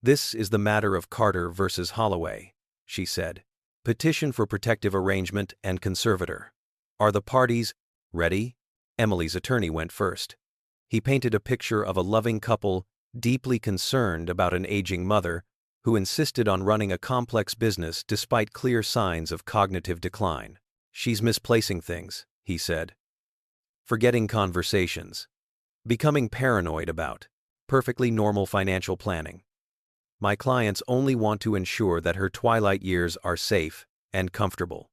"This is the matter of Carter versus Holloway," she said. "Petition for protective arrangement and conservator. Are the parties ready?" Emily's attorney went first. He painted a picture of a loving couple deeply concerned about an aging mother who insisted on running a complex business despite clear signs of cognitive decline. "She's misplacing things," he said. "Forgetting conversations. Becoming paranoid about perfectly normal financial planning. My clients only want to ensure that her twilight years are safe and comfortable."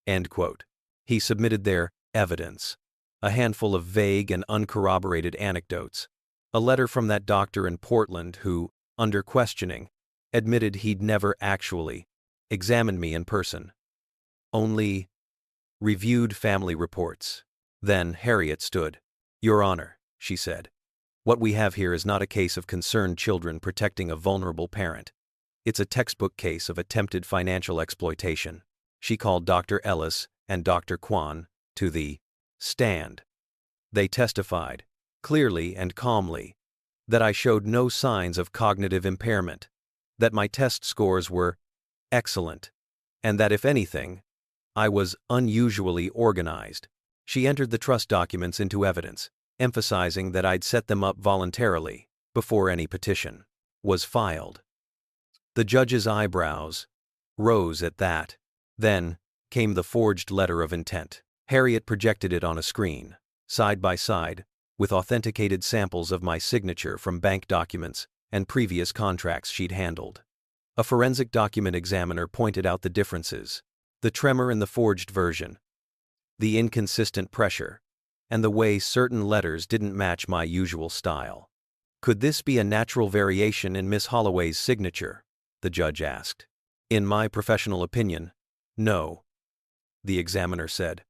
End quote. He submitted their evidence, a handful of vague and uncorroborated anecdotes, a letter from that doctor in Portland who, under questioning, admitted he'd never actually examined me in person, only reviewed family reports. Then Harriet stood. "Your Honor," she said, "what we have here is not a case of concerned children protecting a vulnerable parent. It's a textbook case of attempted financial exploitation." She called Dr. Ellis and Dr. Kwan to the stand. They testified, clearly and calmly, that I showed no signs of cognitive impairment, that my test scores were excellent, and that if anything, I was unusually organized. She entered the trust documents into evidence, emphasizing that I'd set them up voluntarily, before any petition was filed. The judge's eyebrows rose at that. Then came the forged letter of intent. Harriet projected it on a screen, side by side, with authenticated samples of my signature from bank documents and previous contracts she'd handled. A forensic document examiner pointed out the differences: the tremor in the forged version, the inconsistent pressure, and the way certain letters didn't match my usual style. "Could this be a natural variation in Miss Holloway's signature?" the judge asked. "In my professional opinion, no," the examiner said.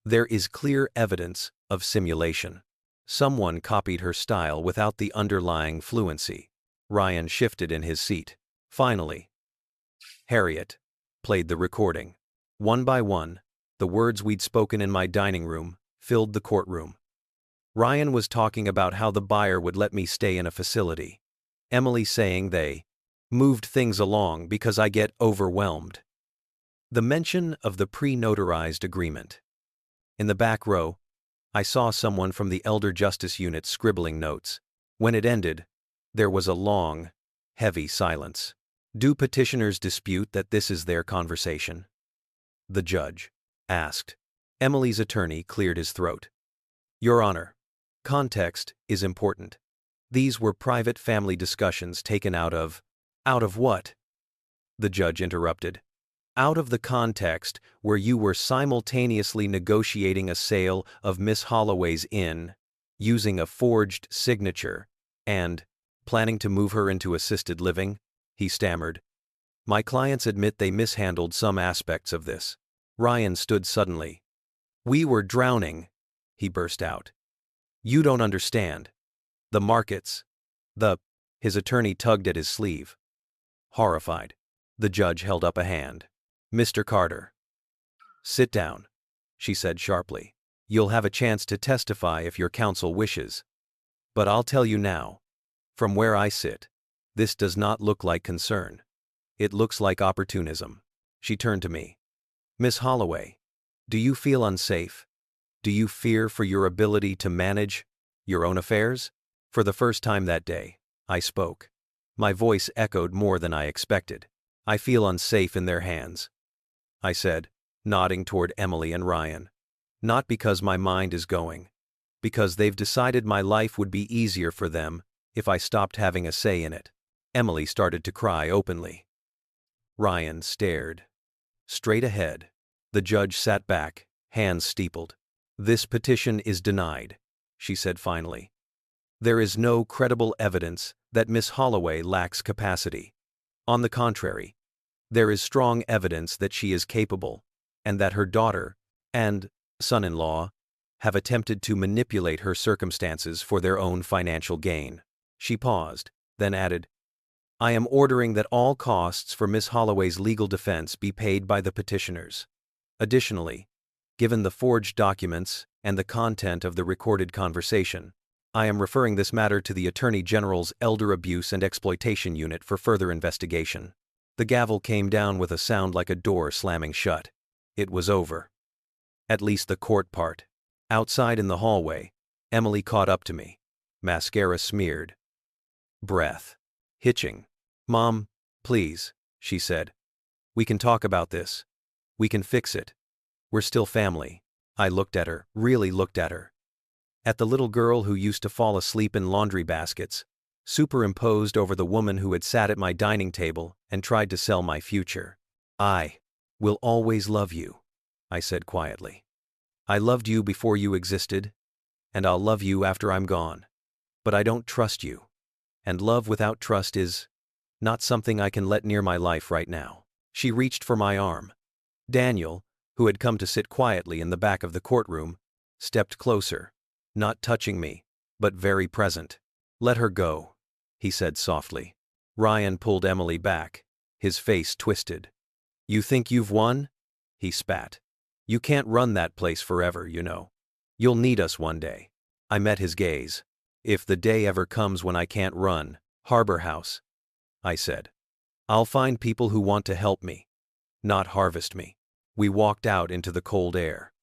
"There is clear evidence of simulation. Someone copied her style without the underlying fluency." Ryan shifted in his seat. Finally, Harriet played the recording. One by one, the words we'd spoken in my dining room filled the courtroom. Ryan was talking about how the buyer would let me stay in a facility. Emily saying they moved things along because I get overwhelmed. The mention of the pre-notarized agreement. In the back row, I saw someone from the Elder Justice Unit scribbling notes. When it ended, there was a long, heavy silence. "Do petitioners dispute that this is their conversation?" the judge asked. Emily's attorney cleared his throat. "Your Honor, context is important. These were private family discussions taken out of..." "Out of what?" the judge interrupted. "Out of the context where you were simultaneously negotiating a sale of Miss Holloway's inn, using a forged signature, and planning to move her into assisted living," he stammered. "My clients admit they mishandled some aspects of this." Ryan stood suddenly. "We were drowning," he burst out. "You don't understand. The markets. His attorney tugged at his sleeve. Horrified, the judge held up a hand. "Mr. Carter." "Sit down," she said sharply. "You'll have a chance to testify if your counsel wishes. But I'll tell you now, from where I sit, this does not look like concern. It looks like opportunism." She turned to me. "Miss Holloway, do you feel unsafe? Do you fear for your ability to manage your own affairs?" For the first time that day, I spoke. My voice echoed more than I expected. "I feel unsafe in their hands," I said, nodding toward Emily and Ryan. "Not because my mind is going. Because they've decided my life would be easier for them if I stopped having a say in it." Emily started to cry openly. Ryan stared straight ahead. The judge sat back, hands steepled. "This petition is denied," she said finally. There is no credible evidence that Miss Holloway lacks capacity. On the contrary, there is strong evidence that she is capable, and that her daughter and son-in-law have attempted to manipulate her circumstances for their own financial gain. She paused, then added, I am ordering that all costs for Miss Holloway's legal defense be paid by the petitioners. Additionally, given the forged documents and the content of the recorded conversation, I am referring this matter to the Attorney General's Elder Abuse and Exploitation Unit for further investigation. The gavel came down with a sound like a door slamming shut. It was over. At least the court part. Outside in the hallway, Emily caught up to me. Mascara smeared. Breath hitching. Mom, please, she said. We can talk about this. We can fix it. We're still family. I looked at her, really looked at her. At the little girl who used to fall asleep in laundry baskets, superimposed over the woman who had sat at my dining table and tried to sell my future. I will always love you, I said quietly. I loved you before you existed, and I'll love you after I'm gone. But I don't trust you. And love without trust is not something I can let near my life right now. She reached for my arm. Daniel, who had come to sit quietly in the back of the courtroom, stepped closer, not touching me, but very present. Let her go, he said softly. Ryan pulled Emily back, his face twisted. You think you've won? He spat. You can't run that place forever, you know. You'll need us one day. I met his gaze. If the day ever comes when I can't run, Harbor House, I said. I'll find people who want to help me, not harvest me. We walked out into the cold air.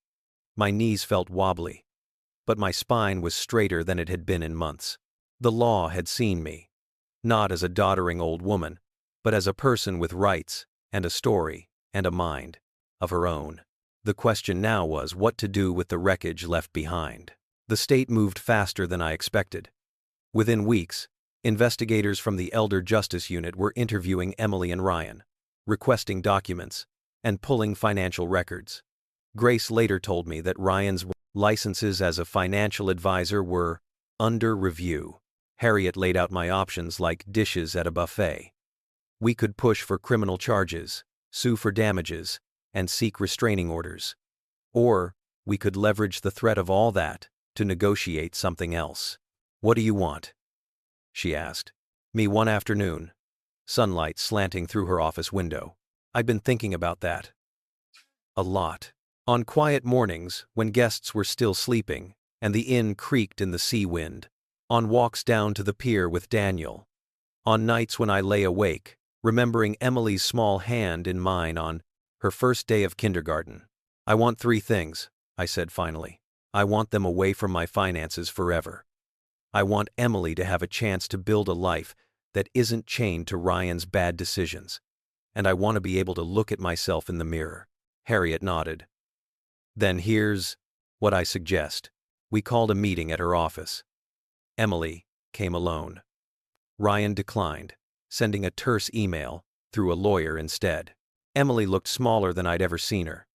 My knees felt wobbly, but my spine was straighter than it had been in months. The law had seen me, not as a doddering old woman, but as a person with rights, and a story, and a mind of her own. The question now was what to do with the wreckage left behind. The state moved faster than I expected. Within weeks, investigators from the Elder Justice Unit were interviewing Emily and Ryan, requesting documents, and pulling financial records. Grace later told me that Ryan's licenses as a financial advisor were under review. Harriet laid out my options like dishes at a buffet. We could push for criminal charges, sue for damages, and seek restraining orders. Or, we could leverage the threat of all that to negotiate something else. What do you want? She asked me one afternoon, sunlight slanting through her office window. I'd been thinking about that a lot. On quiet mornings, when guests were still sleeping, and the inn creaked in the sea wind. On walks down to the pier with Daniel. On nights when I lay awake, remembering Emily's small hand in mine on her first day of kindergarten. I want 3 things, I said finally. I want them away from my finances forever. I want Emily to have a chance to build a life that isn't chained to Ryan's bad decisions. And I want to be able to look at myself in the mirror. Harriet nodded. Then here's what I suggest. We called a meeting at her office. Emily came alone. Ryan declined, sending a terse email through a lawyer instead. Emily looked smaller than I'd ever seen her.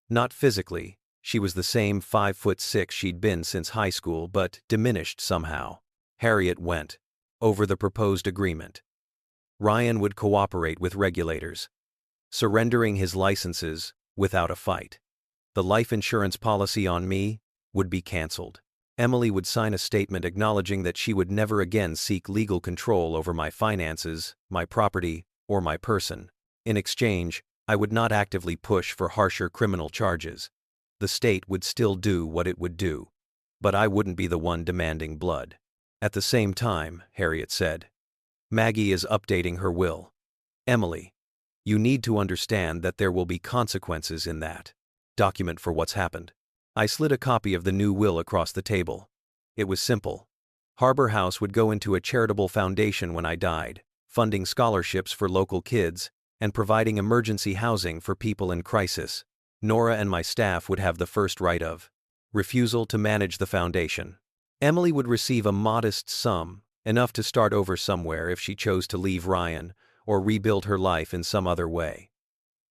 Not physically, she was the same 5'6" she'd been since high school, but diminished somehow. Harriet went over the proposed agreement. Ryan would cooperate with regulators, surrendering his licenses without a fight. The life insurance policy on me would be canceled. Emily would sign a statement acknowledging that she would never again seek legal control over my finances, my property, or my person. In exchange, I would not actively push for harsher criminal charges. The state would still do what it would do, but I wouldn't be the one demanding blood. At the same time, Harriet said, Maggie is updating her will. Emily, you need to understand that there will be consequences in that document for what's happened. I slid a copy of the new will across the table. It was simple. Harbor House would go into a charitable foundation when I died, funding scholarships for local kids and providing emergency housing for people in crisis. Nora and my staff would have the first right of refusal to manage the foundation. Emily would receive a modest sum, enough to start over somewhere if she chose to leave Ryan or rebuild her life in some other way.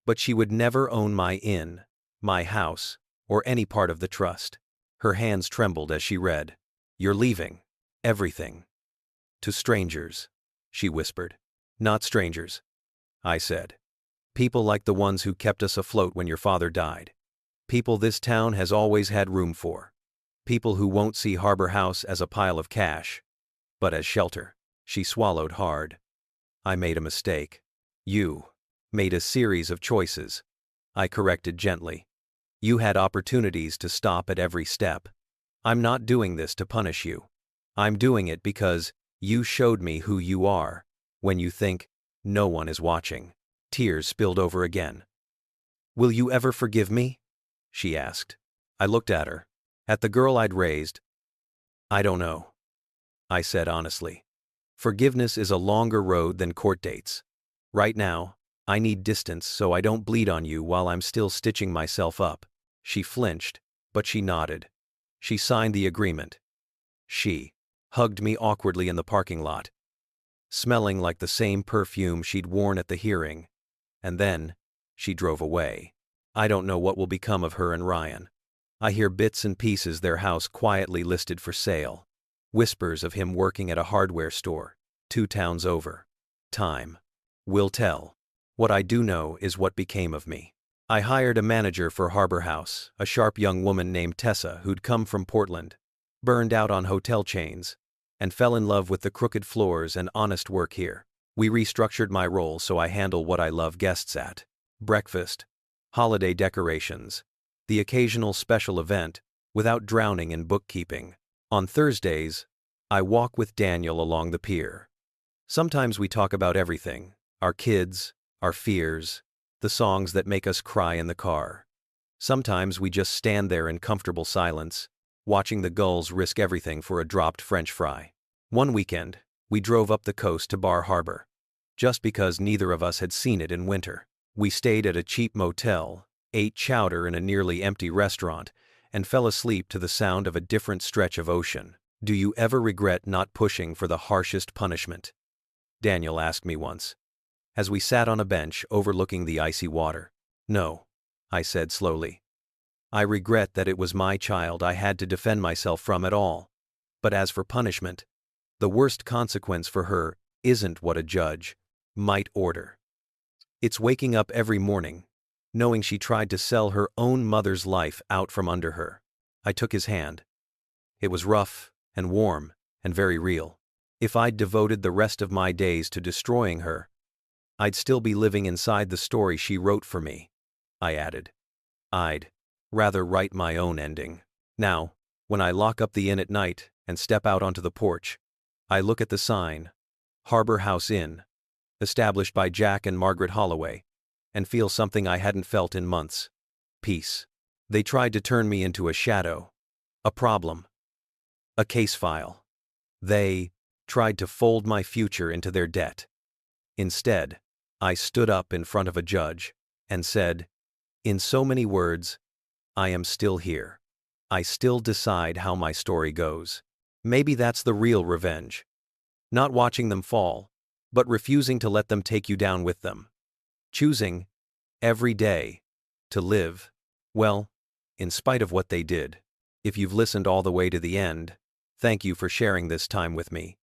But she would never own my inn, my house, or any part of the trust. Her hands trembled as she read, You're leaving. Everything. To strangers, she whispered. Not strangers, I said. People like the ones who kept us afloat when your father died. People this town has always had room for. People who won't see Harbor House as a pile of cash, but as shelter. She swallowed hard. I made a mistake. You made a series of choices. I corrected gently. You had opportunities to stop at every step. I'm not doing this to punish you. I'm doing it because you showed me who you are when you think no one is watching. Tears spilled over again. Will you ever forgive me? She asked. I looked at her, at the girl I'd raised. I don't know, I said honestly. Forgiveness is a longer road than court dates. Right now, I need distance so I don't bleed on you while I'm still stitching myself up. She flinched, but she nodded. She signed the agreement. She hugged me awkwardly in the parking lot, smelling like the same perfume she'd worn at the hearing, and then she drove away. I don't know what will become of her and Ryan. I hear bits and pieces their house quietly listed for sale. Whispers of him working at a hardware store, 2 towns over. Time will tell. What I do know is what became of me. I hired a manager for Harbor House, a sharp young woman named Tessa who'd come from Portland, burned out on hotel chains, and fell in love with the crooked floors and honest work here. We restructured my role so I handle what I love: guests at breakfast, holiday decorations, the occasional special event, without drowning in bookkeeping. On Thursdays, I walk with Daniel along the pier. Sometimes we talk about everything: our kids, our fears, the songs that make us cry in the car. Sometimes we just stand there in comfortable silence, watching the gulls risk everything for a dropped French fry. One weekend, we drove up the coast to Bar Harbor, just because neither of us had seen it in winter. We stayed at a cheap motel, ate chowder in a nearly empty restaurant, and fell asleep to the sound of a different stretch of ocean. Do you ever regret not pushing for the harshest punishment? Daniel asked me once, as we sat on a bench overlooking the icy water. No, I said slowly. I regret that it was my child I had to defend myself from at all. But as for punishment, the worst consequence for her isn't what a judge might order. It's waking up every morning, knowing she tried to sell her own mother's life out from under her. I took his hand. It was rough and warm and very real. If I'd devoted the rest of my days to destroying her, I'd still be living inside the story she wrote for me, I added. I'd rather write my own ending. Now, when I lock up the inn at night and step out onto the porch, I look at the sign, Harbor House Inn, established by Jack and Margaret Holloway, and feel something I hadn't felt in months: peace. They tried to turn me into a shadow, a problem, a case file. They tried to fold my future into their debt. Instead, I stood up in front of a judge and said, in so many words, I am still here. I still decide how my story goes. Maybe that's the real revenge. Not watching them fall, but refusing to let them take you down with them. Choosing, every day, to live, well, in spite of what they did. If you've listened all the way to the end, thank you for sharing this time with me.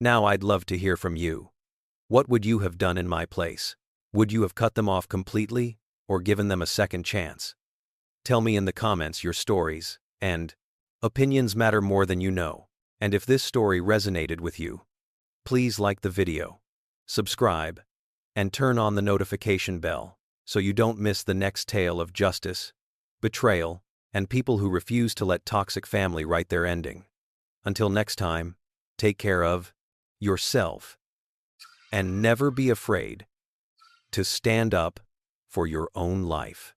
Now I'd love to hear from you. What would you have done in my place? Would you have cut them off completely, or given them a second chance? Tell me in the comments your stories, and opinions matter more than you know. And if this story resonated with you, please like the video, subscribe, and turn on the notification bell so you don't miss the next tale of justice, betrayal, and people who refuse to let toxic family write their ending. Until next time, take care of yourself, and never be afraid to stand up for your own life.